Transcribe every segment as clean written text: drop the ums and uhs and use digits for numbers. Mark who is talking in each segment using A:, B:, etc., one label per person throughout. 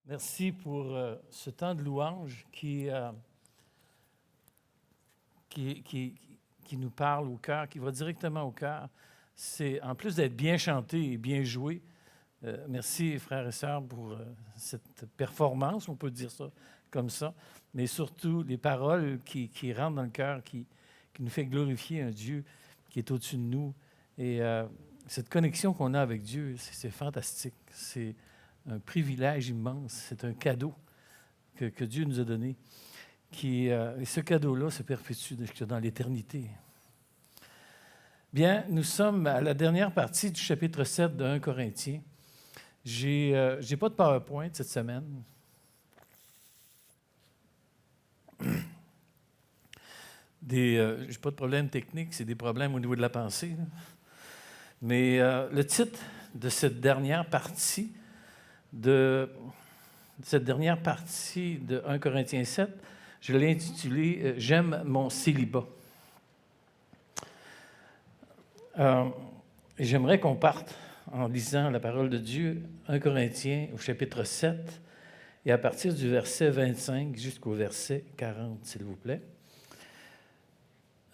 A: Merci pour ce temps de louange qui nous parle au cœur, qui va directement au cœur. C'est, en plus d'être bien chanté et bien joué, merci frères et sœurs pour cette performance, on peut dire ça comme ça, mais surtout les paroles qui rentrent dans le cœur, qui nous fait glorifier un Dieu qui est au-dessus de nous. Et cette connexion qu'on a avec Dieu, c'est fantastique. C'est un privilège immense, c'est un cadeau que Dieu nous a donné. Et ce cadeau-là se perpétue dans l'éternité. Bien, nous sommes à la dernière partie du chapitre 7 de 1 Corinthiens. J'ai pas de PowerPoint cette semaine. J'ai pas de problème technique, c'est des problèmes au niveau de la pensée. Là. Mais le titre de cette dernière partie de 1 Corinthiens 7, je l'ai intitulé « J'aime mon célibat ». Et j'aimerais qu'on parte en lisant la parole de Dieu, 1 Corinthiens au chapitre 7, et à partir du verset 25 jusqu'au verset 40, s'il vous plaît.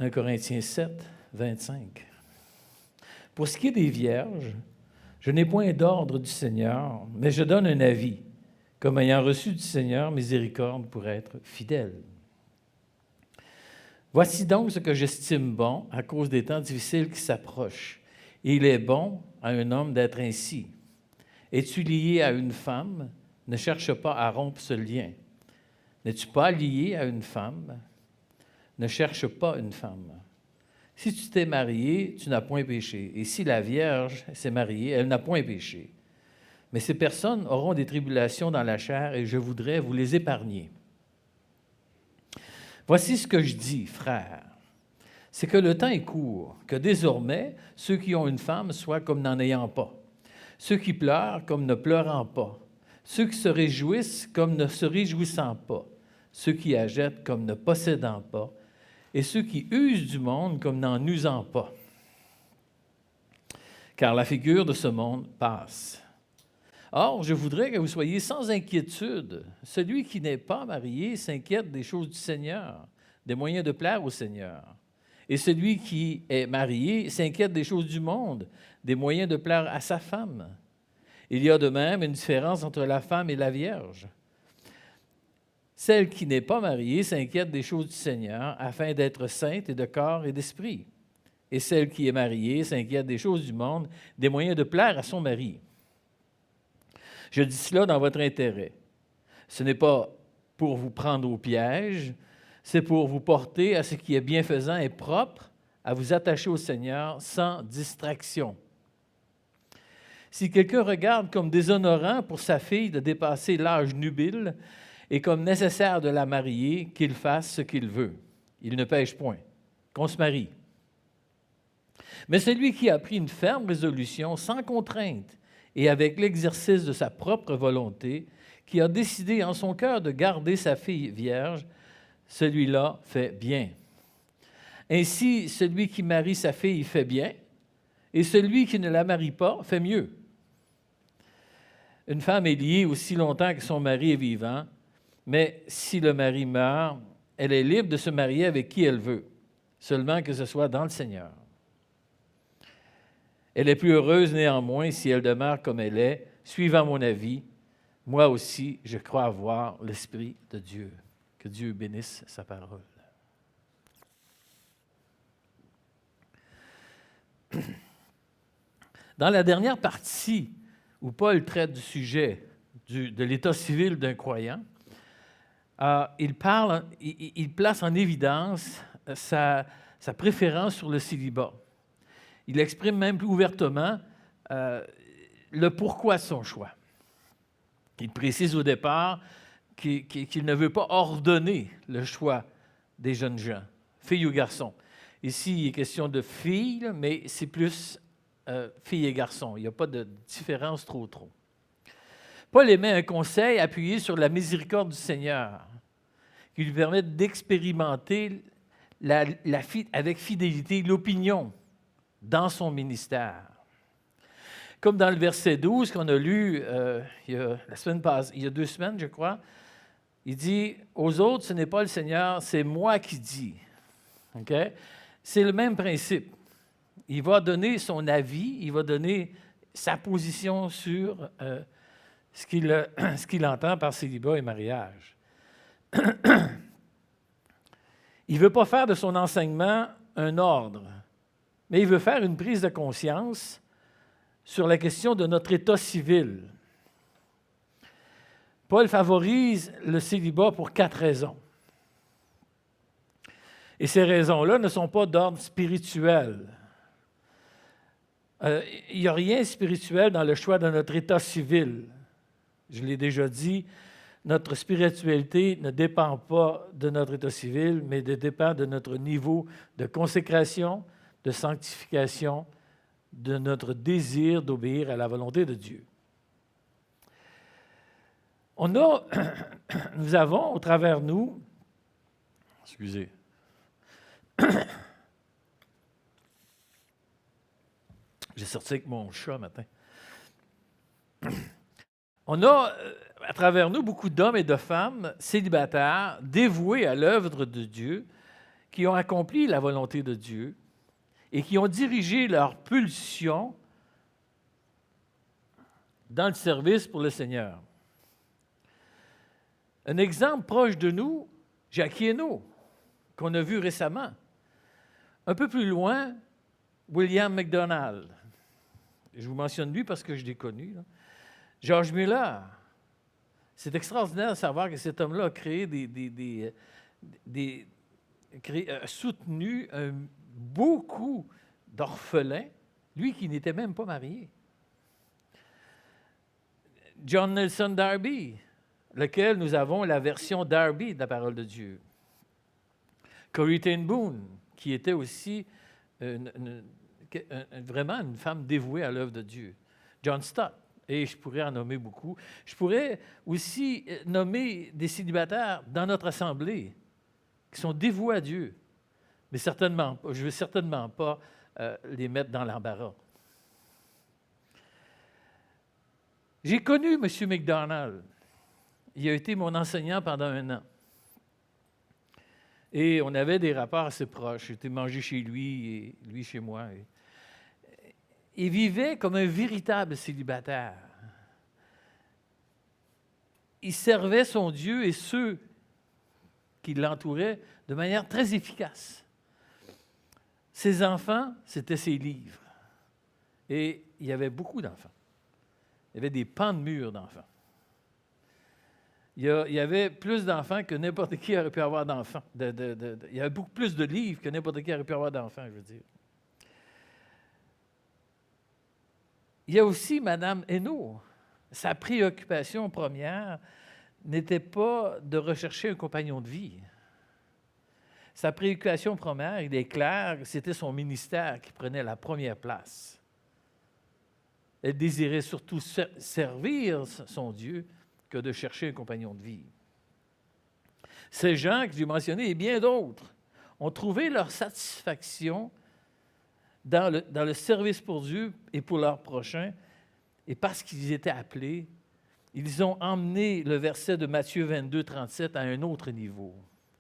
A: 1 Corinthiens 7, 25. « Pour ce qui est des vierges, je n'ai point d'ordre du Seigneur, mais je donne un avis, comme ayant reçu du Seigneur miséricorde pour être fidèle. Voici donc ce que j'estime bon à cause des temps difficiles qui s'approchent. Et il est bon à un homme d'être ainsi. Es-tu lié à une femme? Ne cherche pas à rompre ce lien. N'es-tu pas lié à une femme? Ne cherche pas une femme. Si tu t'es marié, tu n'as point péché. Et si la Vierge s'est mariée, elle n'a point péché. Mais ces personnes auront des tribulations dans la chair et je voudrais vous les épargner. Voici ce que je dis, frères. C'est que le temps est court, que désormais, ceux qui ont une femme soient comme n'en ayant pas, ceux qui pleurent comme ne pleurant pas, ceux qui se réjouissent comme ne se réjouissant pas, ceux qui achètent comme ne possédant pas, et ceux qui usent du monde comme n'en usant pas. Car la figure de ce monde passe. Or, je voudrais que vous soyez sans inquiétude. Celui qui n'est pas marié s'inquiète des choses du Seigneur, des moyens de plaire au Seigneur. Et celui qui est marié s'inquiète des choses du monde, des moyens de plaire à sa femme. Il y a de même une différence entre la femme et la vierge. Celle qui n'est pas mariée s'inquiète des choses du Seigneur afin d'être sainte et de corps et d'esprit. Et celle qui est mariée s'inquiète des choses du monde, des moyens de plaire à son mari. Je dis cela dans votre intérêt. Ce n'est pas pour vous prendre au piège, c'est pour vous porter à ce qui est bienfaisant et propre, à vous attacher au Seigneur sans distraction. Si quelqu'un regarde comme déshonorant pour sa fille de dépasser l'âge nubile et comme nécessaire de la marier, qu'il fasse ce qu'il veut. Il ne pêche point, qu'on se marie. Mais celui qui a pris une ferme résolution sans contrainte et avec l'exercice de sa propre volonté, qui a décidé en son cœur de garder sa fille vierge, celui-là fait bien. Ainsi, celui qui marie sa fille fait bien, et celui qui ne la marie pas fait mieux. Une femme est liée aussi longtemps que son mari est vivant, mais si le mari meurt, elle est libre de se marier avec qui elle veut, seulement que ce soit dans le Seigneur. Elle est plus heureuse néanmoins si elle demeure comme elle est, suivant mon avis. Moi aussi, je crois avoir l'Esprit de Dieu. Que Dieu bénisse sa parole. Dans la dernière partie où Paul traite du sujet de l'état civil d'un croyant, il place en évidence sa préférence sur le célibat. Il exprime même plus ouvertement le pourquoi de son choix. Il précise au départ qu'il ne veut pas ordonner le choix des jeunes gens, filles ou garçons. Ici, il est question de filles, mais c'est plus filles et garçons. Il n'y a pas de différence trop. Paul émet un conseil appuyé sur la miséricorde du Seigneur, qui lui permet d'expérimenter avec fidélité l'opinion dans son ministère. Comme dans le verset 12 qu'on a lu il y a 2 semaines, je crois, il dit « Aux autres, ce n'est pas le Seigneur, c'est moi qui dis. » Okay? C'est le même principe. Il va donner son avis, il va donner sa position sur ce qu'il entend par célibat et mariage. Il ne veut pas faire de son enseignement un ordre, mais il veut faire une prise de conscience sur la question de notre état civil. Paul favorise le célibat pour 4 raisons. Et ces raisons-là ne sont pas d'ordre spirituel. Il n'y a rien de spirituel dans le choix de notre état civil. Je l'ai déjà dit, notre spiritualité ne dépend pas de notre état civil, mais dépend de notre niveau de consécration, de sanctification, de notre désir d'obéir à la volonté de Dieu. Nous avons au travers nous, excusez, j'ai sorti avec mon chat matin. On a à travers nous beaucoup d'hommes et de femmes célibataires dévoués à l'œuvre de Dieu, qui ont accompli la volonté de Dieu et qui ont dirigé leur pulsion dans le service pour le Seigneur. Un exemple proche de nous, Jackie Hainaut, qu'on a vu récemment. Un peu plus loin, William MacDonald. Je vous mentionne lui parce que je l'ai connu. Là. George Muller. C'est extraordinaire de savoir que cet homme-là a créé soutenu beaucoup d'orphelins, lui qui n'était même pas marié. John Nelson Darby, lequel nous avons la version Darby de la parole de Dieu. Corrie ten Boom, qui était aussi vraiment une femme dévouée à l'œuvre de Dieu. John Stott, et je pourrais en nommer beaucoup. Je pourrais aussi nommer des célibataires dans notre assemblée qui sont dévoués à Dieu, mais certainement, je ne veux certainement pas les mettre dans l'embarras. J'ai connu M. MacDonald. Il a été mon enseignant pendant 1 an. Et on avait des rapports assez proches. J'étais mangé chez lui et lui chez moi. Il vivait comme un véritable célibataire. Il servait son Dieu et ceux qui l'entouraient de manière très efficace. Ses enfants, c'était ses livres. Et il y avait beaucoup d'enfants. Il y avait des pans de murs d'enfants. Il y avait plus d'enfants que n'importe qui aurait pu avoir d'enfants. Il y avait beaucoup plus de livres que n'importe qui aurait pu avoir d'enfants, je veux dire. Il y a aussi Mme Hainaut. Sa préoccupation première n'était pas de rechercher un compagnon de vie. Sa préoccupation première, il est clair, c'était son ministère qui prenait la première place. Elle désirait surtout servir son Dieu que de chercher un compagnon de vie. Ces gens que j'ai mentionnés et bien d'autres ont trouvé leur satisfaction dans le service pour Dieu et pour leur prochain, et parce qu'ils étaient appelés, ils ont emmené le verset de Matthieu 22, 37 à un autre niveau.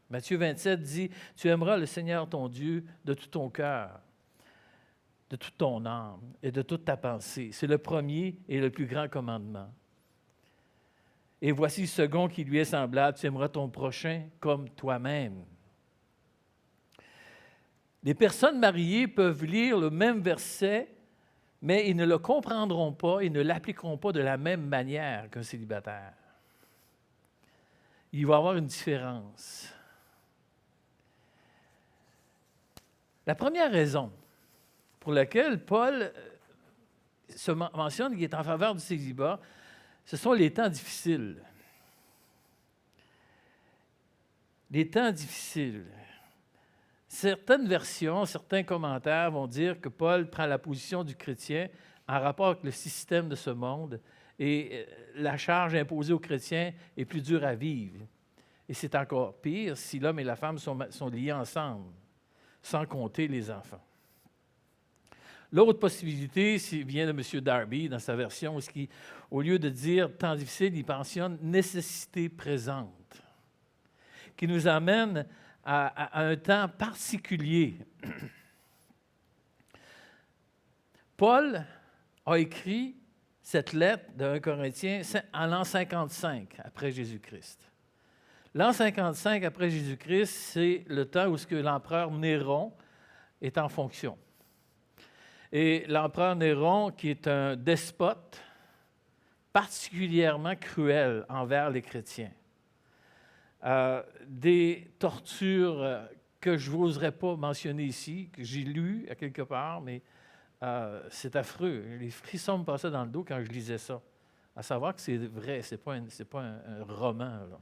A: Matthieu 27 dit « Tu aimeras le Seigneur ton Dieu de tout ton cœur, de toute ton âme et de toute ta pensée. » C'est le premier et le plus grand commandement. Et voici le second qui lui est semblable, tu aimeras ton prochain comme toi-même. Les personnes mariées peuvent lire le même verset, mais ils ne le comprendront pas, ils ne l'appliqueront pas de la même manière qu'un célibataire. Il va y avoir une différence. La première raison pour laquelle Paul se mentionne qu'il est en faveur du célibat, ce sont les temps difficiles. Les temps difficiles. Certaines versions, certains commentaires vont dire que Paul prend la position du chrétien en rapport avec le système de ce monde et la charge imposée aux chrétiens est plus dure à vivre. Et c'est encore pire si l'homme et la femme sont liés ensemble, sans compter les enfants. L'autre possibilité vient de M. Darby dans sa version, où au lieu de dire temps difficile, il mentionne nécessité présente, qui nous amène à un temps particulier. Paul a écrit cette lettre de 1 Corinthiens en l'an 55 après Jésus-Christ. L'an 55 après Jésus-Christ, c'est le temps où l'empereur Néron est en fonction. Et l'empereur Néron, qui est un despote particulièrement cruel envers les chrétiens. Des tortures que je n'oserais pas mentionner ici, que j'ai lues à quelque part, mais c'est affreux. Les frissons me passaient dans le dos quand je lisais ça. À savoir que c'est vrai, ce n'est pas un roman, là.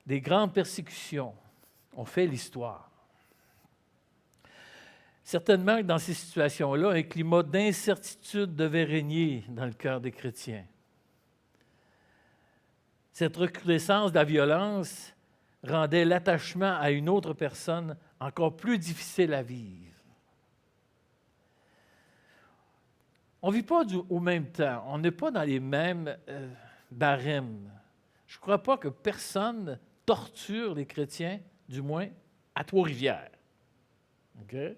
A: Des grandes persécutions ont fait l'histoire. Certainement que dans ces situations-là, un climat d'incertitude devait régner dans le cœur des chrétiens. Cette recrudescence de la violence rendait l'attachement à une autre personne encore plus difficile à vivre. On ne vit pas au même temps, on n'est pas dans les mêmes barèmes. Je ne crois pas que personne torture les chrétiens, du moins à Trois-Rivières. Okay?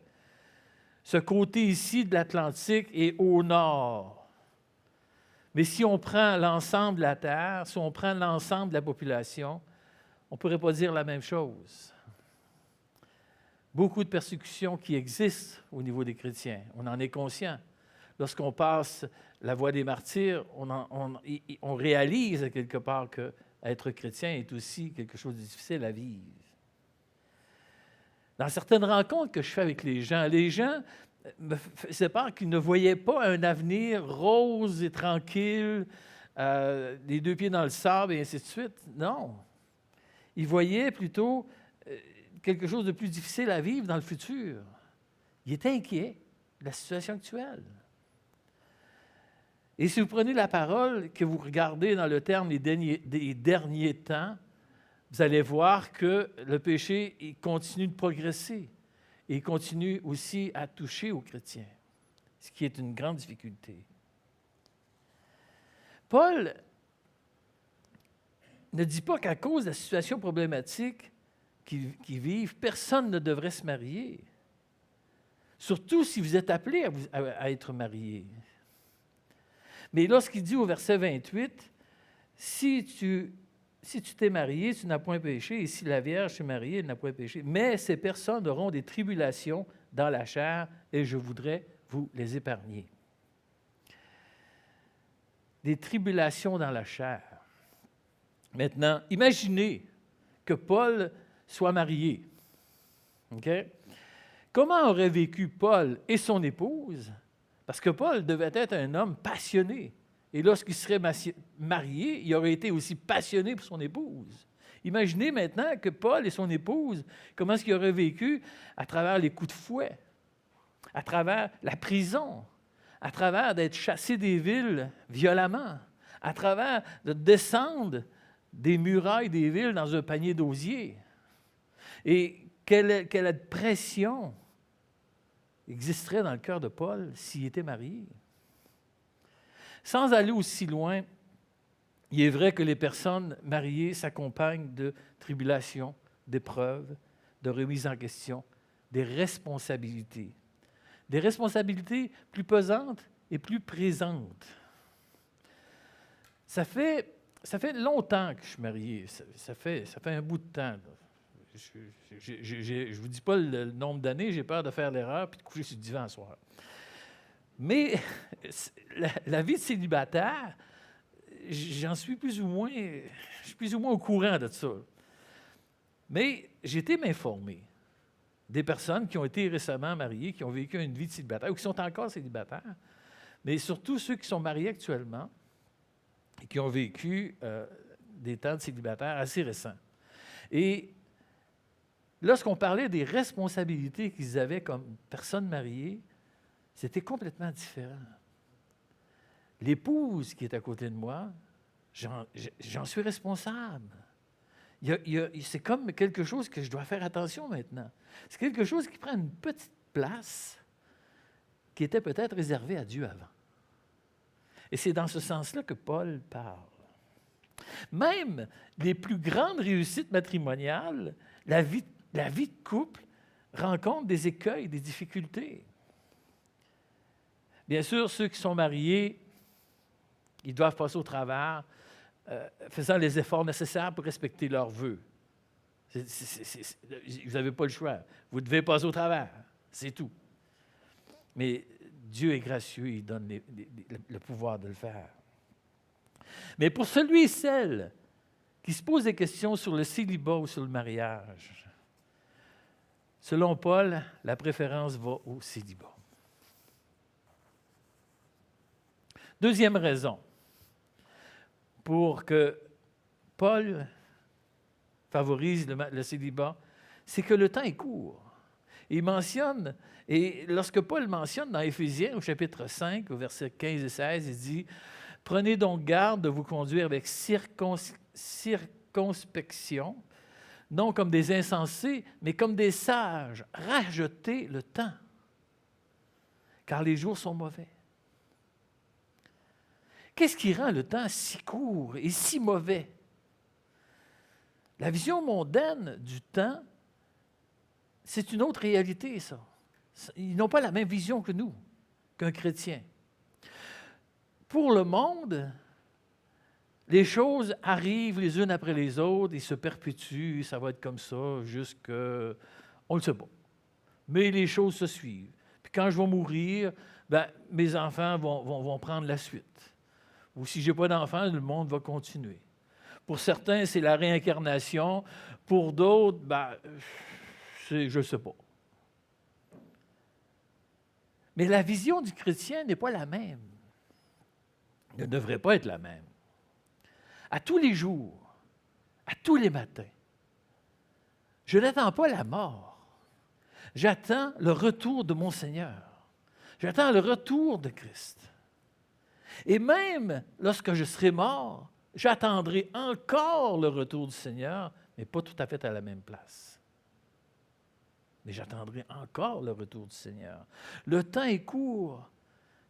A: Ce côté ici de l'Atlantique est au nord. Mais si on prend l'ensemble de la Terre, si on prend l'ensemble de la population, on ne pourrait pas dire la même chose. Beaucoup de persécutions qui existent au niveau des chrétiens, on en est conscient. Lorsqu'on passe la voie des martyrs, on réalise à quelque part qu'être chrétien est aussi quelque chose de difficile à vivre. Dans certaines rencontres que je fais avec les gens me faisaient part qu'ils ne voyaient pas un avenir rose et tranquille, les deux pieds dans le sable et ainsi de suite. Non. Ils voyaient plutôt quelque chose de plus difficile à vivre dans le futur. Ils étaient inquiets de la situation actuelle. Et si vous prenez la parole, que vous regardez dans le terme des derniers temps, vous allez voir que le péché il continue de progresser et il continue aussi à toucher aux chrétiens, ce qui est une grande difficulté. Paul ne dit pas qu'à cause de la situation problématique qu'ils vivent, personne ne devrait se marier, surtout si vous êtes appelé à être marié. Mais lorsqu'il dit au verset 28, « Si tu t'es marié, tu n'as point péché, et si la Vierge s'est mariée, elle n'a point péché. Mais ces personnes auront des tribulations dans la chair, et je voudrais vous les épargner. » Des tribulations dans la chair. Maintenant, imaginez que Paul soit marié. Okay? Comment auraient vécu Paul et son épouse? Parce que Paul devait être un homme passionné. Et lorsqu'il serait marié, il aurait été aussi passionné pour son épouse. Imaginez maintenant que Paul et son épouse, comment est-ce qu'ils auraient vécu à travers les coups de fouet, à travers la prison, à travers d'être chassés des villes violemment, à travers de descendre des murailles des villes dans un panier d'osier. Et quelle pression existerait dans le cœur de Paul s'il était marié. Sans aller aussi loin, il est vrai que les personnes mariées s'accompagnent de tribulations, d'épreuves, de remises en question, des responsabilités. Des responsabilités plus pesantes et plus présentes. Ça fait longtemps que je suis marié. Ça fait un bout de temps, là. Je ne vous dis pas le nombre d'années, j'ai peur de faire l'erreur puis de coucher sur le divan ce soir. Mais la vie de célibataire, je suis plus ou moins au courant de ça. Mais j'ai été m'informer des personnes qui ont été récemment mariées, qui ont vécu une vie de célibataire ou qui sont encore célibataires, mais surtout ceux qui sont mariés actuellement et qui ont vécu des temps de célibataire assez récents. Et lorsqu'on parlait des responsabilités qu'ils avaient comme personnes mariées, c'était complètement différent. L'épouse qui est à côté de moi, j'en suis responsable. C'est comme quelque chose que je dois faire attention maintenant. C'est quelque chose qui prend une petite place qui était peut-être réservé à Dieu avant. Et c'est dans ce sens-là que Paul parle. Même les plus grandes réussites matrimoniales, la vie de couple rencontre des écueils, des difficultés. Bien sûr, ceux qui sont mariés, ils doivent passer au travers, faisant les efforts nécessaires pour respecter leurs vœux. Vous n'avez pas le choix. Vous devez passer au travers. C'est tout. Mais Dieu est gracieux, il donne le pouvoir de le faire. Mais pour celui et celle qui se posent des questions sur le célibat ou sur le mariage, selon Paul, la préférence va au célibat. Deuxième raison pour que Paul favorise le célibat, c'est que le temps est court. Il mentionne, et lorsque Paul mentionne dans Éphésiens au chapitre 5, au verset 15 et 16, il dit « Prenez donc garde de vous conduire avec circonspection, non comme des insensés, mais comme des sages. Rajetez le temps, car les jours sont mauvais. » Qu'est-ce qui rend le temps si court et si mauvais? La vision mondaine du temps, c'est une autre réalité, ça. Ils n'ont pas la même vision que nous, qu'un chrétien. Pour le monde, les choses arrivent les unes après les autres, ils se perpétuent, ça va être comme ça jusqu'à... On ne le sait pas. Mais les choses se suivent. Puis quand je vais mourir, mes enfants vont prendre la suite. Ou si je n'ai pas d'enfants, le monde va continuer. Pour certains, c'est la réincarnation. Pour d'autres, je ne sais pas. Mais la vision du chrétien n'est pas la même. Ne devrait pas être la même. À tous les jours, à tous les matins, je n'attends pas la mort. J'attends le retour de mon Seigneur. J'attends le retour de Christ. Et même lorsque je serai mort, j'attendrai encore le retour du Seigneur, mais pas tout à fait à la même place. Mais j'attendrai encore le retour du Seigneur. Le temps est court,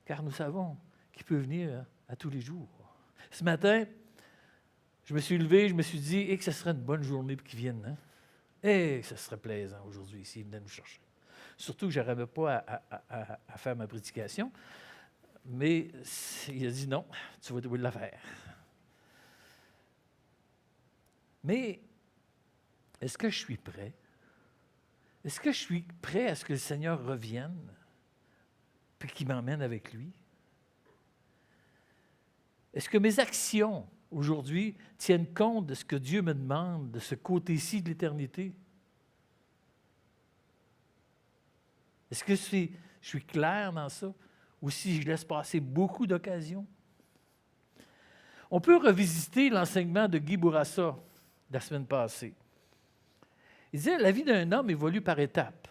A: car nous savons qu'il peut venir à tous les jours. Ce matin, je me suis levé, je me suis dit, que ce serait une bonne journée pour qu'ils viennent. Hein? Que ce serait plaisant aujourd'hui s'ils venaient nous chercher. Surtout que je n'arrivais pas à faire ma prédication. Mais il a dit non, tu vas devoir la faire. Mais est-ce que je suis prêt? Est-ce que je suis prêt à ce que le Seigneur revienne puis qu'il m'emmène avec lui? Est-ce que mes actions aujourd'hui tiennent compte de ce que Dieu me demande de ce côté-ci de l'éternité? Est-ce que je suis clair dans ça? Ou si je laisse passer beaucoup d'occasions? On peut revisiter l'enseignement de Guy Bourassa de la semaine passée. Il disait, la vie d'un homme évolue par étapes.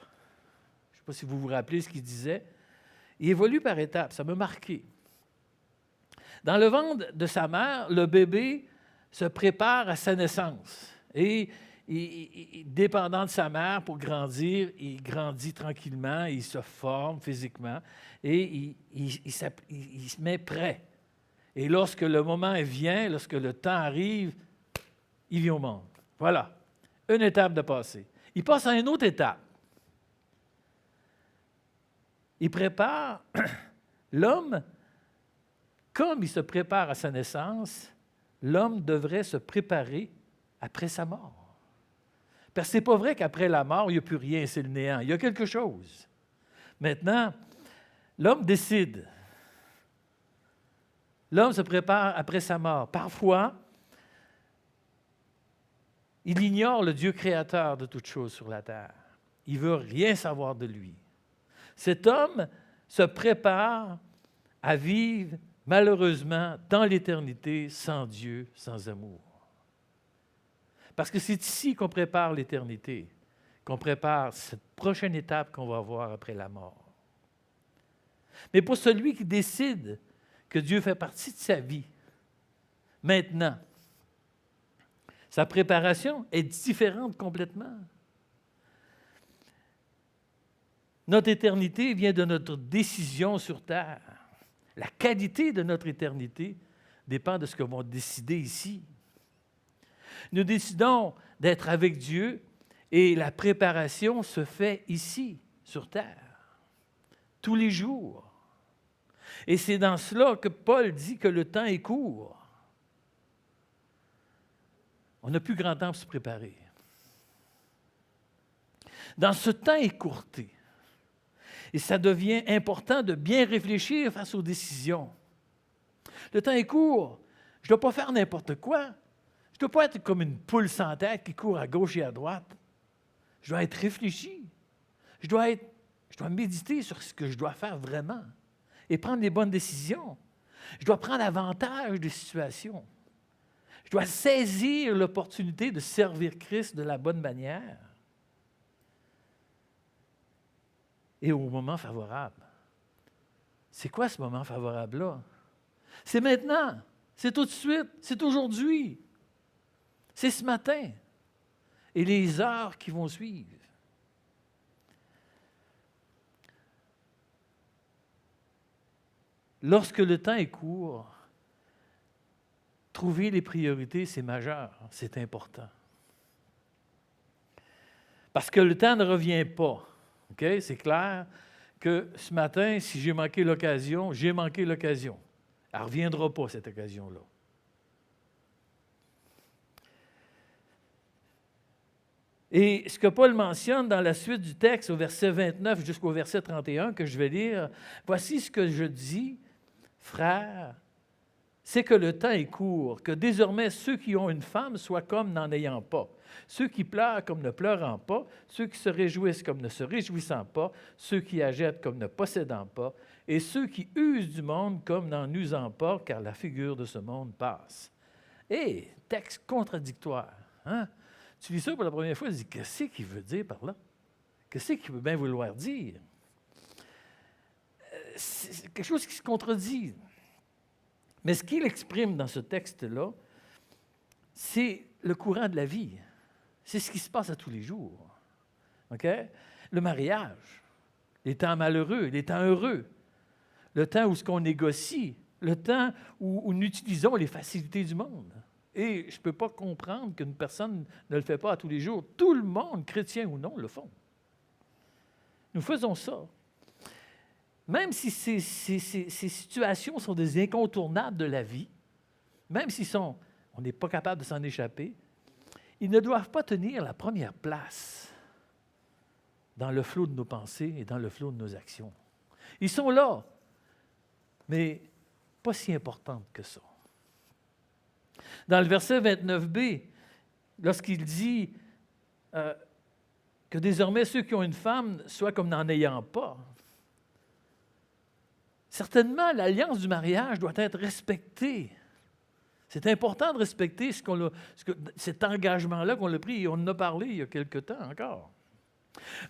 A: Je ne sais pas si vous vous rappelez ce qu'il disait. Il évolue par étapes, ça m'a marqué. Dans le ventre de sa mère, le bébé se prépare à sa naissance. Et dépendant de sa mère pour grandir, il grandit tranquillement, il se forme physiquement et il se met prêt. Et lorsque le moment vient, lorsque le temps arrive, il vient au monde. Voilà, une étape de passé. Il passe à une autre étape. Il prépare l'homme, comme il se prépare à sa naissance, l'homme devrait se préparer après sa mort. Parce que ce n'est pas vrai qu'après la mort, il n'y a plus rien, c'est le néant. Il y a quelque chose. Maintenant, l'homme décide. L'homme se prépare après sa mort. Parfois, il ignore le Dieu créateur de toutes choses sur la terre. Il ne veut rien savoir de lui. Cet homme se prépare à vivre, malheureusement, dans l'éternité sans Dieu, sans amour. Parce que c'est ici qu'on prépare l'éternité, qu'on prépare cette prochaine étape qu'on va avoir après la mort. Mais pour celui qui décide que Dieu fait partie de sa vie, maintenant, sa préparation est différente complètement. Notre éternité vient de notre décision sur terre. La qualité de notre éternité dépend de ce que vont décider ici. Nous décidons d'être avec Dieu et la préparation se fait ici, sur terre, tous les jours. Et c'est dans cela que Paul dit que le temps est court. On n'a plus grand temps pour se préparer. Dans ce temps écourté, et ça devient important de bien réfléchir face aux décisions. Le temps est court. Je ne dois pas faire n'importe quoi. Je ne dois pas être comme une poule sans tête qui court à gauche et à droite. Je dois être réfléchi. Je dois méditer sur ce que je dois faire vraiment et prendre les bonnes décisions. Je dois prendre avantage des situations. Je dois saisir l'opportunité de servir Christ de la bonne manière et au moment favorable. C'est quoi ce moment favorable-là? C'est maintenant, c'est tout de suite, c'est aujourd'hui, c'est ce matin et les heures qui vont suivre. Lorsque le temps est court, trouver les priorités, c'est majeur, c'est important. Parce que le temps ne revient pas. Okay? C'est clair que ce matin, si j'ai manqué l'occasion, j'ai manqué l'occasion. Elle ne reviendra pas, cette occasion-là. Et ce que Paul mentionne dans la suite du texte, au verset 29 jusqu'au verset 31, que je vais lire, voici ce que je dis, frères, c'est que le temps est court, que désormais ceux qui ont une femme soient comme n'en ayant pas, ceux qui pleurent comme ne pleurant pas, ceux qui se réjouissent comme ne se réjouissant pas, ceux qui achètent comme ne possédant pas, et ceux qui usent du monde comme n'en usant pas, car la figure de ce monde passe. Et texte contradictoire. Hein? Tu lis ça pour la première fois, tu dis, qu'est-ce qu'il veut dire par là? Qu'est-ce qu'il veut bien vouloir dire? C'est quelque chose qui se contredit. Mais ce qu'il exprime dans ce texte-là, c'est le courant de la vie. C'est ce qui se passe à tous les jours. Okay? Le mariage, les temps malheureux, les temps heureux, le temps où ce qu'on négocie, le temps où nous utilisons les facilités du monde. Et je ne peux pas comprendre qu'une personne ne le fait pas à tous les jours. Tout le monde, chrétien ou non, le font. Nous faisons ça. Même si ces situations sont des incontournables de la vie, même si on n'est pas capable de s'en échapper, ils ne doivent pas tenir la première place dans le flot de nos pensées et dans le flot de nos actions. Ils sont là, mais pas si importantes que ça. Dans le verset 29b, lorsqu'il dit que désormais ceux qui ont une femme soient comme n'en ayant pas, certainement l'alliance du mariage doit être respectée. C'est important de respecter cet engagement-là qu'on a pris et on en a parlé il y a quelque temps encore.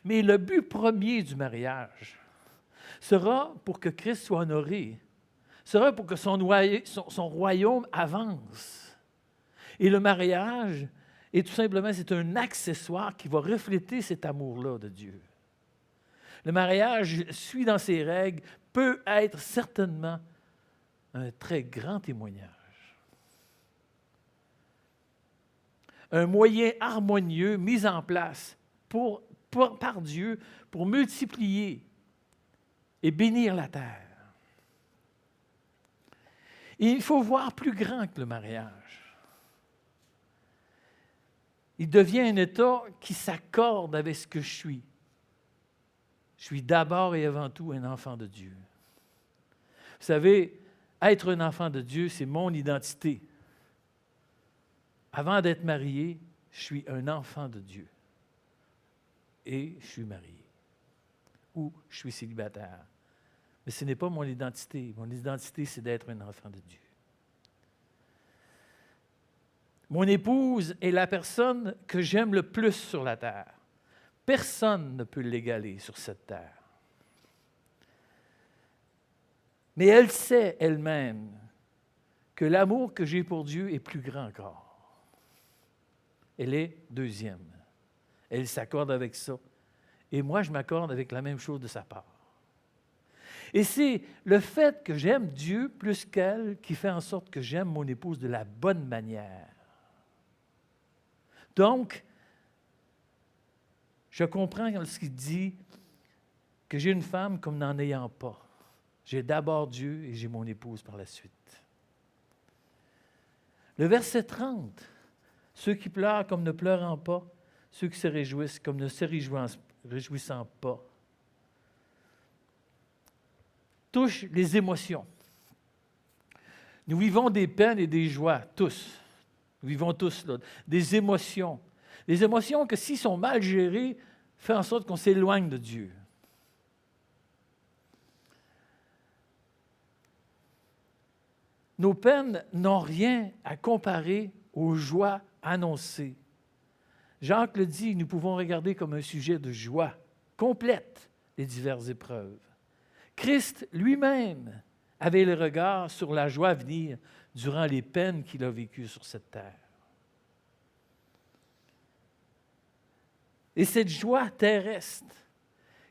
A: Mais le but premier du mariage sera pour que Christ soit honoré, sera pour que son royaume avance. Et le mariage, et tout simplement, c'est un accessoire qui va refléter cet amour-là de Dieu. Le mariage, suit dans ses règles, peut être certainement un très grand témoignage. Un moyen harmonieux mis en place par Dieu pour multiplier et bénir la terre. Et il faut voir plus grand que le mariage. Il devient un état qui s'accorde avec ce que je suis. Je suis d'abord et avant tout un enfant de Dieu. Vous savez, être un enfant de Dieu, c'est mon identité. Avant d'être marié, je suis un enfant de Dieu. Et je suis marié. Ou je suis célibataire. Mais ce n'est pas mon identité. Mon identité, c'est d'être un enfant de Dieu. Mon épouse est la personne que j'aime le plus sur la terre. Personne ne peut l'égaler sur cette terre. Mais elle sait elle-même que l'amour que j'ai pour Dieu est plus grand encore. Elle est deuxième. Elle s'accorde avec ça. Et moi, je m'accorde avec la même chose de sa part. Et c'est le fait que j'aime Dieu plus qu'elle qui fait en sorte que j'aime mon épouse de la bonne manière. Donc, je comprends ce qu'il dit que j'ai une femme comme n'en ayant pas. J'ai d'abord Dieu et j'ai mon épouse par la suite. Le verset 30, ceux qui pleurent comme ne pleurant pas, ceux qui se réjouissent comme ne se réjouissant pas, touche les émotions. Nous vivons des peines et des joies, tous. Nous vivons tous là, des émotions. Des émotions que, s'ils sont mal gérées, font en sorte qu'on s'éloigne de Dieu. Nos peines n'ont rien à comparer aux joies annoncées. Jacques le dit, nous pouvons regarder comme un sujet de joie complète les diverses épreuves. Christ lui-même avait le regard sur la joie à venir durant les peines qu'il a vécues sur cette terre. Et cette joie terrestre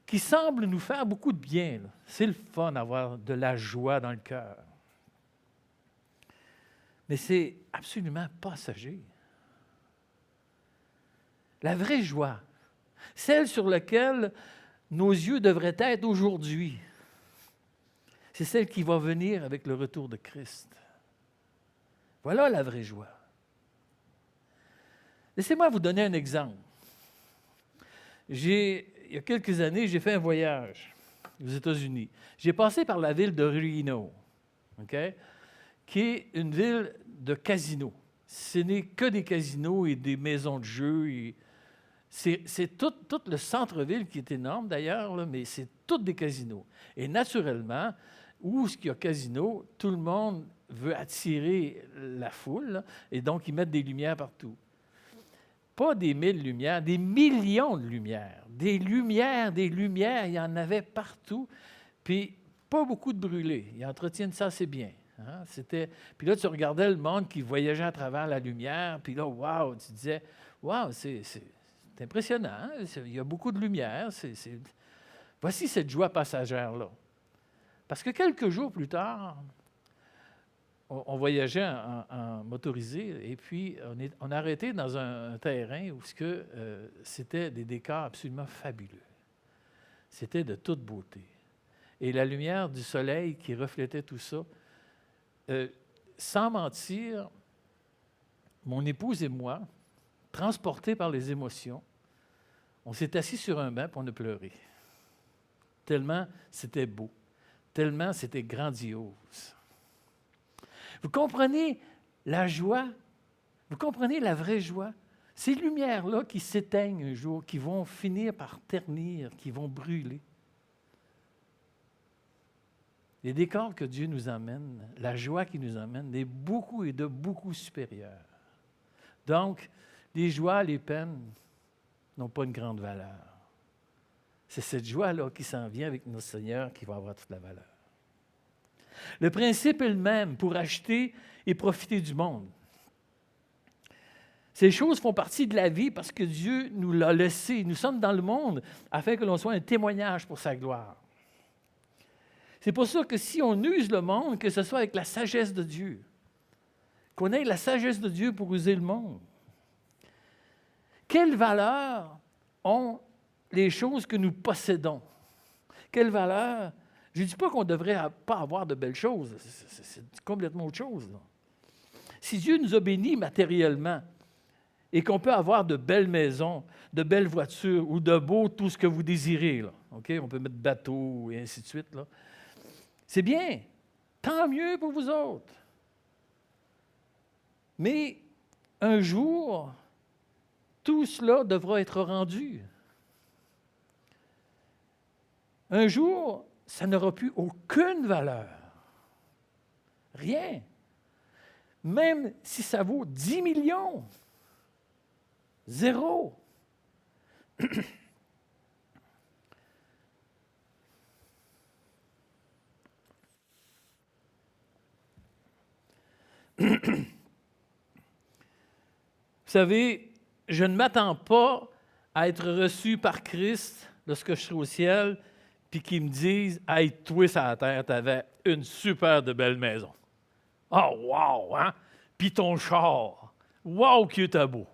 A: qui semble nous faire beaucoup de bien, c'est le fun d'avoir de la joie dans le cœur. Mais c'est absolument passager. La vraie joie, celle sur laquelle nos yeux devraient être aujourd'hui, c'est celle qui va venir avec le retour de Christ. Voilà la vraie joie. Laissez-moi vous donner un exemple. Il y a quelques années, j'ai fait un voyage aux États-Unis. J'ai passé par la ville de Reno, qui est une ville de casinos. Ce n'est que des casinos et des maisons de jeux. C'est tout le centre-ville qui est énorme d'ailleurs, là, mais c'est tous des casinos. Et naturellement, où il y a casino, tout le monde veut attirer la foule, là, et donc ils mettent des lumières partout. Pas des 1000 lumières, des millions de lumières. Des lumières, il y en avait partout. Puis pas beaucoup de brûlés. Ils entretiennent ça assez bien. Hein? Puis là, tu regardais le monde qui voyageait à travers la lumière, puis là, wow, tu disais, wow, c'est impressionnant, hein? Il y a beaucoup de lumière. Voici cette joie passagère-là. Parce que quelques jours plus tard, on voyageait en motorisé, et puis on a arrêté dans un terrain où c'était des décors absolument fabuleux. C'était de toute beauté. Et la lumière du soleil qui reflétait tout ça, sans mentir, mon épouse et moi, transportés par les émotions, on s'est assis sur un banc et on a pleuré. Tellement c'était beau, tellement c'était grandiose. Vous comprenez la joie? Vous comprenez la vraie joie? Ces lumières-là qui s'éteignent un jour, qui vont finir par ternir, qui vont brûler. Les décors que Dieu nous amène, la joie qu'il nous amène, est beaucoup et de beaucoup supérieure. Donc, les joies, les peines n'ont pas une grande valeur. C'est cette joie-là qui s'en vient avec notre Seigneur qui va avoir toute la valeur. Le principe est le même pour acheter et profiter du monde. Ces choses font partie de la vie parce que Dieu nous l'a laissé. Nous sommes dans le monde afin que l'on soit un témoignage pour sa gloire. C'est pour ça que si on use le monde, que ce soit avec la sagesse de Dieu, qu'on ait la sagesse de Dieu pour user le monde. Quelle valeur ont les choses que nous possédons? Quelle valeur? Je ne dis pas qu'on ne devrait pas avoir de belles choses. C'est complètement autre chose, là. Si Dieu nous a bénis matériellement et qu'on peut avoir de belles maisons, de belles voitures ou de beau tout ce que vous désirez, là, okay? On peut mettre bateau et ainsi de suite, là. C'est bien. Tant mieux pour vous autres. Mais un jour, tout cela devra être rendu. Un jour, ça n'aura plus aucune valeur. Rien. Même si ça vaut 10 millions. Zéro. Vous savez, je ne m'attends pas à être reçu par Christ lorsque je serai au ciel, puis qu'ils me disent « Hey, toi, sur la terre, tu avais une super de belle maison. Oh, wow, hein? Puis ton char. Wow, qui est beau.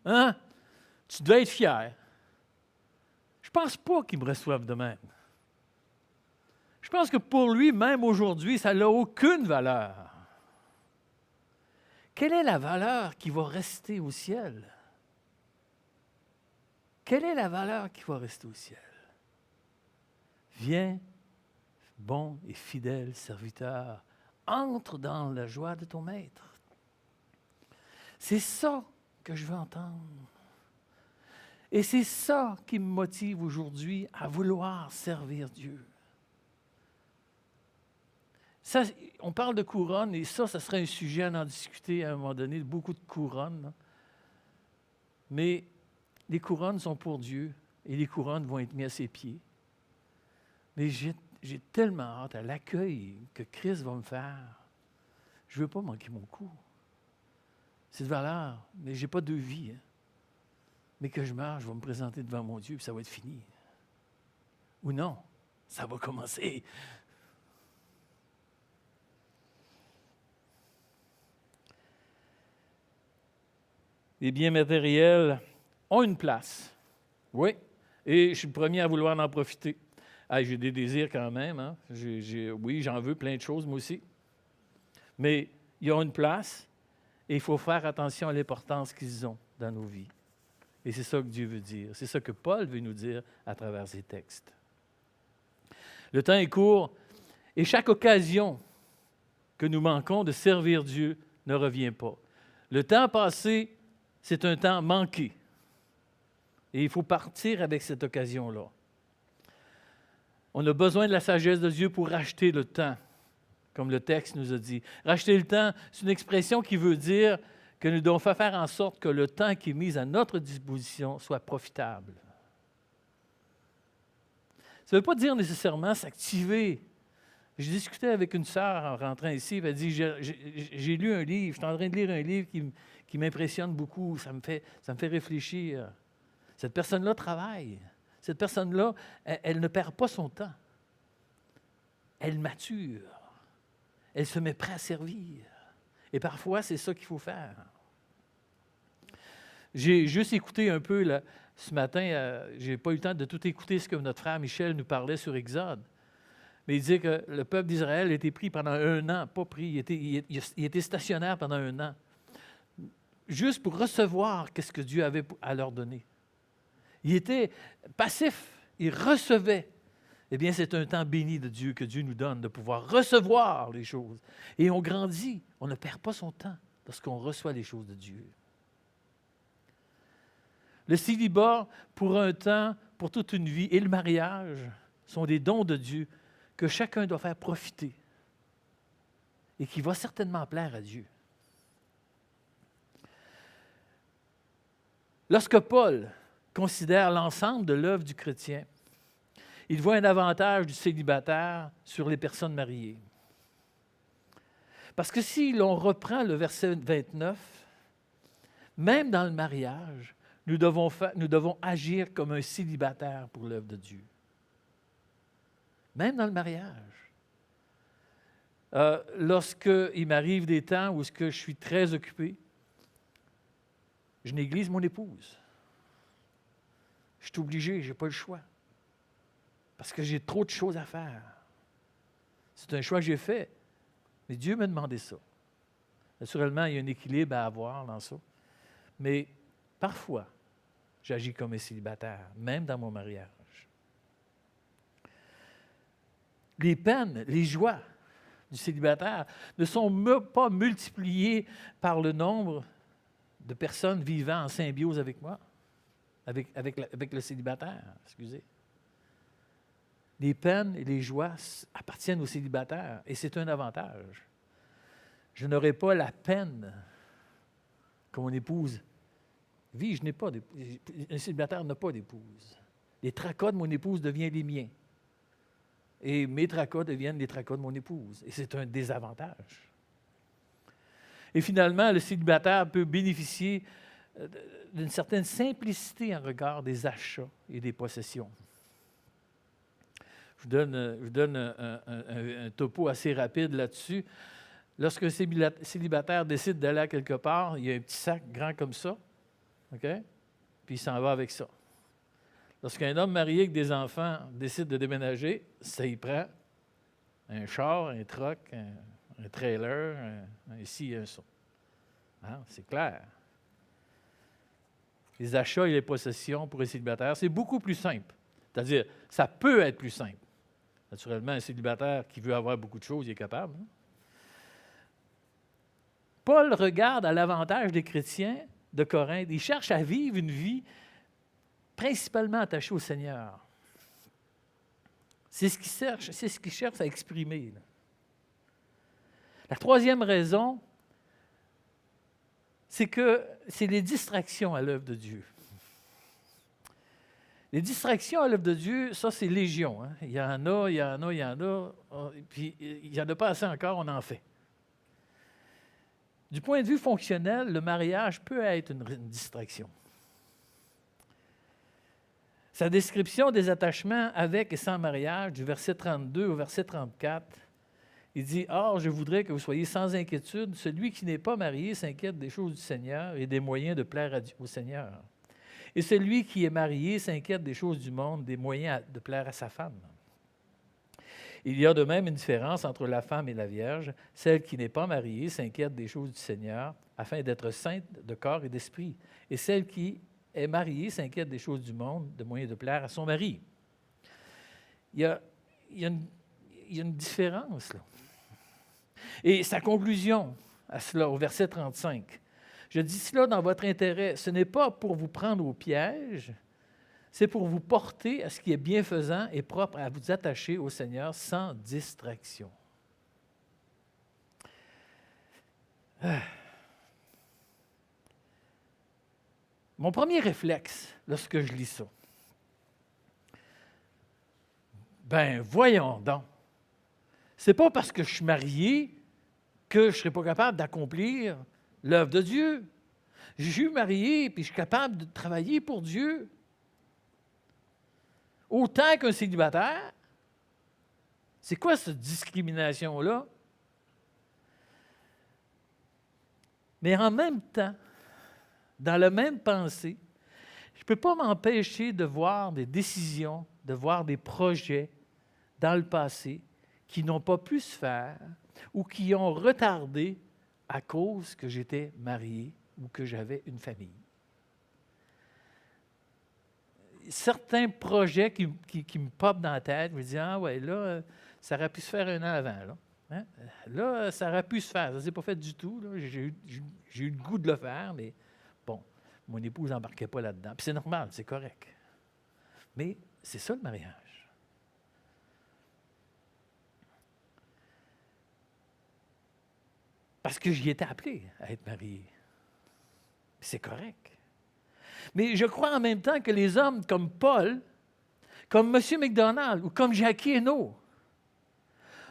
A: Hein? Tu dois être fier. » Je ne pense pas qu'ils me reçoivent de même. Je pense que pour lui, même aujourd'hui, ça n'a aucune valeur. Quelle est la valeur qui va rester au ciel? Quelle est la valeur qui va rester au ciel? Viens, bon et fidèle serviteur, entre dans la joie de ton maître. C'est ça que je veux entendre. Et c'est ça qui me motive aujourd'hui à vouloir servir Dieu. Ça, on parle de couronne, et ça serait un sujet à en discuter à un moment donné, beaucoup de couronnes. Là. Mais les couronnes sont pour Dieu, et les couronnes vont être mises à ses pieds. Mais j'ai tellement hâte à l'accueil que Christ va me faire. Je ne veux pas manquer mon coup. C'est de valeur, mais je n'ai pas de vie. Hein. Mais que je meurs, je vais me présenter devant mon Dieu, puis ça va être fini. Ou non, ça va commencer. Les biens matériels ont une place. Oui, et je suis le premier à vouloir en profiter. Ah, j'ai des désirs quand même. Hein? Oui, j'en veux plein de choses, moi aussi. Mais ils ont une place et il faut faire attention à l'importance qu'ils ont dans nos vies. Et c'est ça que Dieu veut dire. C'est ça que Paul veut nous dire à travers ses textes. Le temps est court et chaque occasion que nous manquons de servir Dieu ne revient pas. Le temps passé, c'est un temps manqué. Et il faut partir avec cette occasion-là. On a besoin de la sagesse de Dieu pour racheter le temps, comme le texte nous a dit. Racheter le temps, c'est une expression qui veut dire que nous devons faire en sorte que le temps qui est mis à notre disposition soit profitable. Ça ne veut pas dire nécessairement s'activer. J'ai discuté avec une sœur en rentrant ici, elle a dit, j'ai lu un livre, je suis en train de lire un livre qui m'impressionne beaucoup, ça me fait réfléchir. Cette personne-là travaille. Cette personne-là, elle ne perd pas son temps. Elle mature. Elle se met prête à servir. Et parfois, c'est ça qu'il faut faire. J'ai juste écouté un peu, là, ce matin, je n'ai pas eu le temps de tout écouter ce que notre frère Michel nous parlait sur Exode. Mais il disait que le peuple d'Israël a été pris pendant 1 an, pas pris, il était stationnaire pendant 1 an, juste pour recevoir ce que Dieu avait à leur donner. Il était passif, il recevait. Eh bien, c'est un temps béni de Dieu que Dieu nous donne, de pouvoir recevoir les choses. Et on grandit, on ne perd pas son temps lorsqu'on reçoit les choses de Dieu. Le célibat, pour un temps, pour toute une vie, et le mariage sont des dons de Dieu que chacun doit faire profiter et qui va certainement plaire à Dieu. Lorsque Paul considère l'ensemble de l'œuvre du chrétien, il voit un avantage du célibataire sur les personnes mariées. Parce que si l'on reprend le verset 29, même dans le mariage, nous devons agir comme un célibataire pour l'œuvre de Dieu. Même dans le mariage. Lorsqu'il m'arrive des temps où je suis très occupé, je néglige mon épouse. Je suis obligé, je n'ai pas le choix. Parce que j'ai trop de choses à faire. C'est un choix que j'ai fait. Mais Dieu m'a demandé ça. Naturellement, il y a un équilibre à avoir dans ça. Mais parfois, j'agis comme un célibataire, même dans mon mariage. Les peines, les joies du célibataire ne sont pas multipliées par le nombre de personnes vivant en symbiose avec moi, avec le célibataire, excusez. Les peines et les joies appartiennent aux célibataires et c'est un avantage. Je n'aurai pas la peine que mon épouse vit. Je n'ai pas d'épouse. Un célibataire n'a pas d'épouse. Les tracas de mon épouse deviennent les miens. Et mes tracas deviennent les tracas de mon épouse. Et c'est un désavantage. Et finalement, le célibataire peut bénéficier d'une certaine simplicité en regard des achats et des possessions. je vous donne un topo assez rapide là-dessus. Lorsqu'un célibataire décide d'aller à quelque part, il y a un petit sac grand comme ça, OK? Puis il s'en va avec ça. Lorsqu'un homme marié avec des enfants décide de déménager, ça y prend un char, un truck, un trailer, un ci et un ça. Hein? C'est clair. Les achats et les possessions pour un célibataire, c'est beaucoup plus simple. C'est-à-dire, ça peut être plus simple. Naturellement, un célibataire qui veut avoir beaucoup de choses, il est capable. Hein? Paul regarde à l'avantage des chrétiens de Corinthe. Il cherche à vivre une vie principalement attachée au Seigneur. C'est ce qu'il cherche à exprimer. Là. La troisième raison, c'est que c'est les distractions à l'œuvre de Dieu. Les distractions à l'œuvre de Dieu, ça, c'est légion. Hein? Il y en a. Puis il n'y en a pas assez encore, on en fait. Du point de vue fonctionnel, le mariage peut être une distraction. Sa description des attachements avec et sans mariage, du verset 32 au verset 34, il dit « Or, je voudrais que vous soyez sans inquiétude. Celui qui n'est pas marié s'inquiète des choses du Seigneur et des moyens de plaire au Seigneur. Et celui qui est marié s'inquiète des choses du monde, des moyens de plaire à sa femme. Il y a de même une différence entre la femme et la vierge. Celle qui n'est pas mariée s'inquiète des choses du Seigneur, afin d'être sainte de corps et d'esprit. Et celle qui est mariée s'inquiète des choses du monde, de moyens de plaire à son mari. » Il y a une différence, là. Et sa conclusion à cela, au verset 35, « Je dis cela dans votre intérêt. Ce n'est pas pour vous prendre au piège, c'est pour vous porter à ce qui est bienfaisant et propre à vous attacher au Seigneur sans distraction. » Mon premier réflexe, lorsque je lis ça, ben voyons donc, c'est pas parce que je suis marié que je ne serai pas capable d'accomplir l'œuvre de Dieu. Je suis marié, puis je suis capable de travailler pour Dieu. Autant qu'un célibataire. C'est quoi cette discrimination-là? Mais en même temps, dans la même pensée, je ne peux pas m'empêcher de voir des décisions, de voir des projets dans le passé qui n'ont pas pu se faire ou qui ont retardé à cause que j'étais marié ou que j'avais une famille. Certains projets qui me popent dans la tête, je me dis « Ah ouais, là, ça aurait pu se faire un an avant. Là, hein? Là ça aurait pu se faire. Ça ne s'est pas fait du tout. Là. J'ai eu le goût de le faire, mais bon, mon épouse n'embarquait pas là-dedans. Puis c'est normal, c'est correct. Mais c'est ça le mariage. Parce que j'y étais appelé à être marié. C'est correct. Mais je crois en même temps que les hommes comme Paul, comme M. McDonald ou comme Jackie Hainaut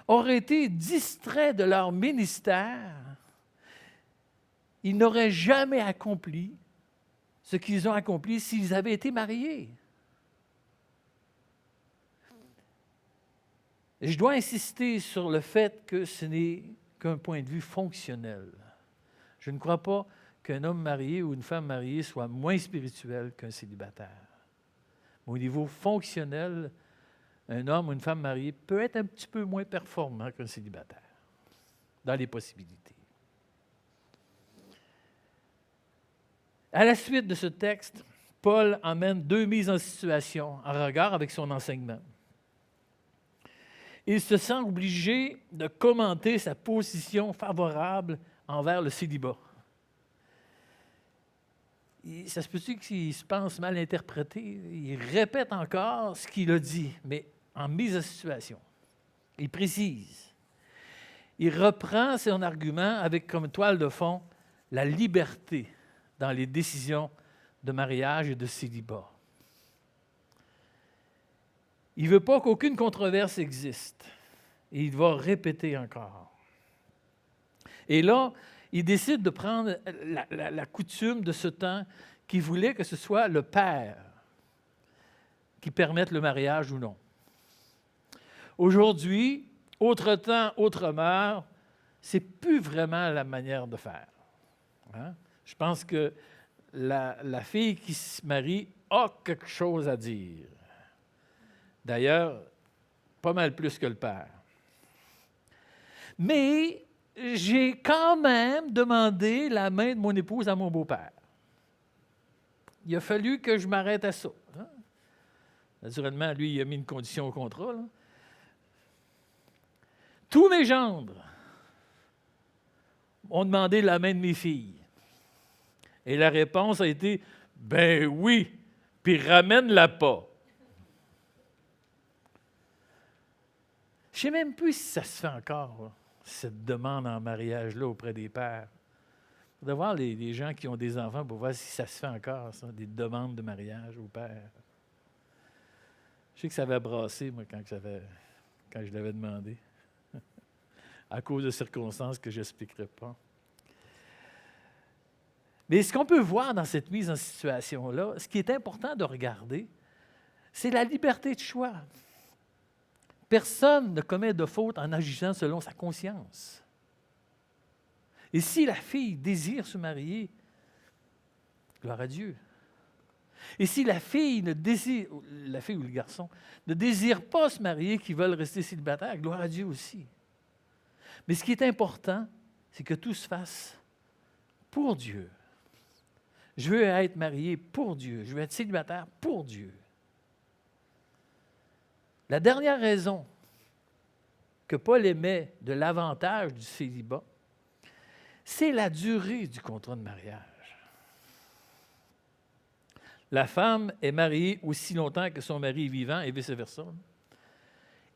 A: auraient été distraits de leur ministère. Ils n'auraient jamais accompli ce qu'ils ont accompli s'ils avaient été mariés. Je dois insister sur le fait que ce n'est qu'un point de vue fonctionnel. Je ne crois pas qu'un homme marié ou une femme mariée soit moins spirituel qu'un célibataire. Au niveau fonctionnel, un homme ou une femme mariée peut être un petit peu moins performant qu'un célibataire, dans les possibilités. À la suite de ce texte, Paul emmène deux mises en situation en regard avec son enseignement. Il se sent obligé de commenter sa position favorable envers le célibat. Ça se peut-tu qu'il se pense mal interprété? Il répète encore ce qu'il a dit, mais en mise en situation. Il précise. Il reprend son argument avec comme toile de fond la liberté dans les décisions de mariage et de célibat. Il ne veut pas qu'aucune controverse existe. Et il va répéter encore. Et là, il décide de prendre la coutume de ce temps qui voulait que ce soit le père qui permette le mariage ou non. Aujourd'hui, autre temps, autre mœurs, c'est plus vraiment la manière de faire. Hein? Je pense que la fille qui se marie a quelque chose à dire. D'ailleurs, pas mal plus que le père. Mais j'ai quand même demandé la main de mon épouse à mon beau-père. Il a fallu que je m'arrête à ça. Hein? Naturellement, lui, il a mis une condition au contrat. Là. Tous mes gendres ont demandé la main de mes filles. Et la réponse a été « Ben oui, puis ramène-la pas. » Je ne sais même plus si ça se fait encore, là, cette demande en mariage-là auprès des pères. Il faudrait voir les gens qui ont des enfants pour voir si ça se fait encore, ça, des demandes de mariage aux pères. Je sais que ça avait brassé, moi, quand je l'avais demandé, à cause de circonstances que je n'expliquerai pas. Mais ce qu'on peut voir dans cette mise en situation-là, ce qui est important de regarder, c'est la liberté de choix. Personne ne commet de faute en agissant selon sa conscience. Et si la fille désire se marier, gloire à Dieu. Et si la fille ou le garçon ne désire pas se marier, qui veulent rester célibataires, gloire à Dieu aussi. Mais ce qui est important, c'est que tout se fasse pour Dieu. Je veux être marié pour Dieu. Je veux être célibataire pour Dieu. La dernière raison que Paul émet de l'avantage du célibat, c'est la durée du contrat de mariage. La femme est mariée aussi longtemps que son mari est vivant et vice-versa.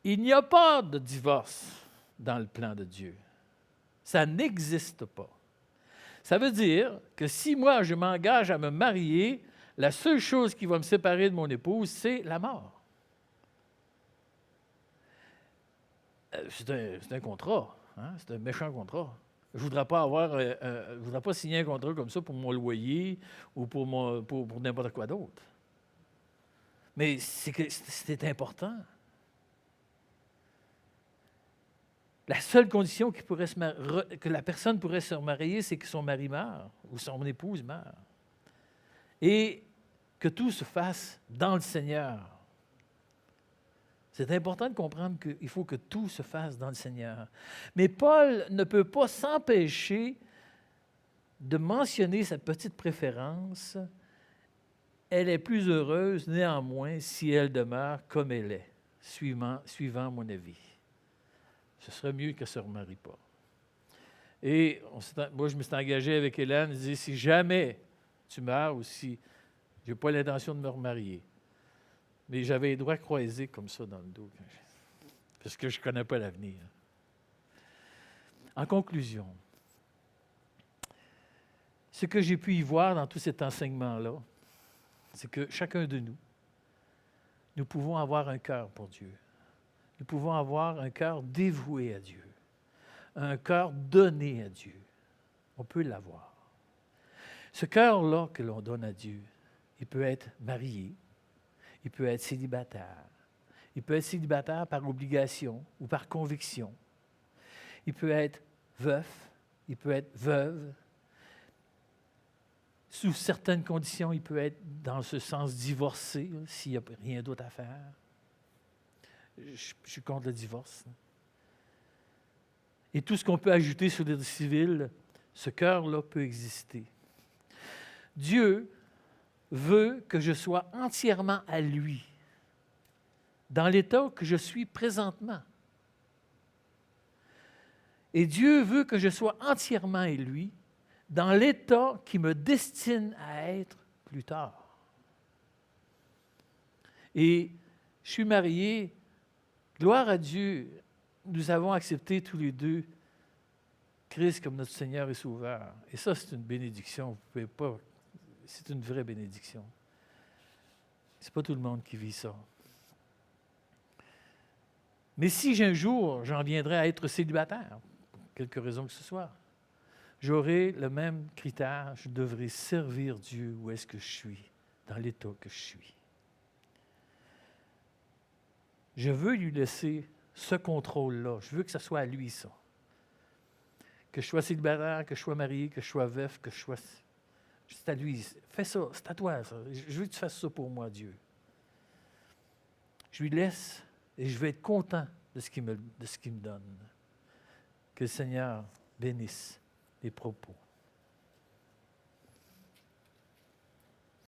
A: Il n'y a pas de divorce dans le plan de Dieu. Ça n'existe pas. Ça veut dire que si moi, je m'engage à me marier, la seule chose qui va me séparer de mon épouse, c'est la mort. C'est un contrat, hein? C'est un méchant contrat. Je ne voudrais pas signer un contrat comme ça pour mon loyer ou pour n'importe quoi d'autre. Mais c'est important. La seule condition que la personne pourrait se marier, c'est que son mari meure ou son épouse meure. Et que tout se fasse dans le Seigneur. C'est important de comprendre qu'il faut que tout se fasse dans le Seigneur. Mais Paul ne peut pas s'empêcher de mentionner cette petite préférence. Elle est plus heureuse néanmoins si elle demeure comme elle est, suivant mon avis. Ce serait mieux qu'elle ne se remarie pas. Et moi, je me suis engagé avec Hélène, je dis, si jamais tu meurs ou si je n'ai pas l'intention de me remarier, mais j'avais les doigts croisés comme ça dans le dos, parce que je ne connais pas l'avenir. En conclusion, ce que j'ai pu y voir dans tout cet enseignement-là, c'est que chacun de nous pouvons avoir un cœur pour Dieu. Nous pouvons avoir un cœur dévoué à Dieu, un cœur donné à Dieu. On peut l'avoir. Ce cœur-là que l'on donne à Dieu, il peut être marié, il peut être célibataire. Il peut être célibataire par obligation ou par conviction. Il peut être veuf, il peut être veuve. Sous certaines conditions, il peut être dans ce sens divorcé, s'il n'y a rien d'autre à faire. Je suis contre le divorce. Et tout ce qu'on peut ajouter sur l'état civil, ce cœur-là peut exister. Dieu veut que je sois entièrement à lui, dans l'état que je suis présentement. Et Dieu veut que je sois entièrement à lui, dans l'état qui me destine à être plus tard. Et je suis marié, gloire à Dieu, nous avons accepté tous les deux Christ comme notre Seigneur et Sauveur. Et ça, c'est une bénédiction. Vous pouvez pas. C'est une vraie bénédiction. C'est pas tout le monde qui vit ça. Mais si un jour j'en viendrais à être célibataire, pour quelque raison que ce soit, j'aurai le même critère, je devrais servir Dieu où est-ce que je suis, dans l'état que je suis. Je veux lui laisser ce contrôle-là. Je veux que ce soit à lui, ça. Que je sois célibataire, que je sois marié, que je sois veuf, que je sois... C'est à lui. Fais ça, c'est à toi, ça. Je veux que tu fasses ça pour moi, Dieu. Je lui laisse et je vais être content de ce qu'il me donne. Que le Seigneur bénisse les propos.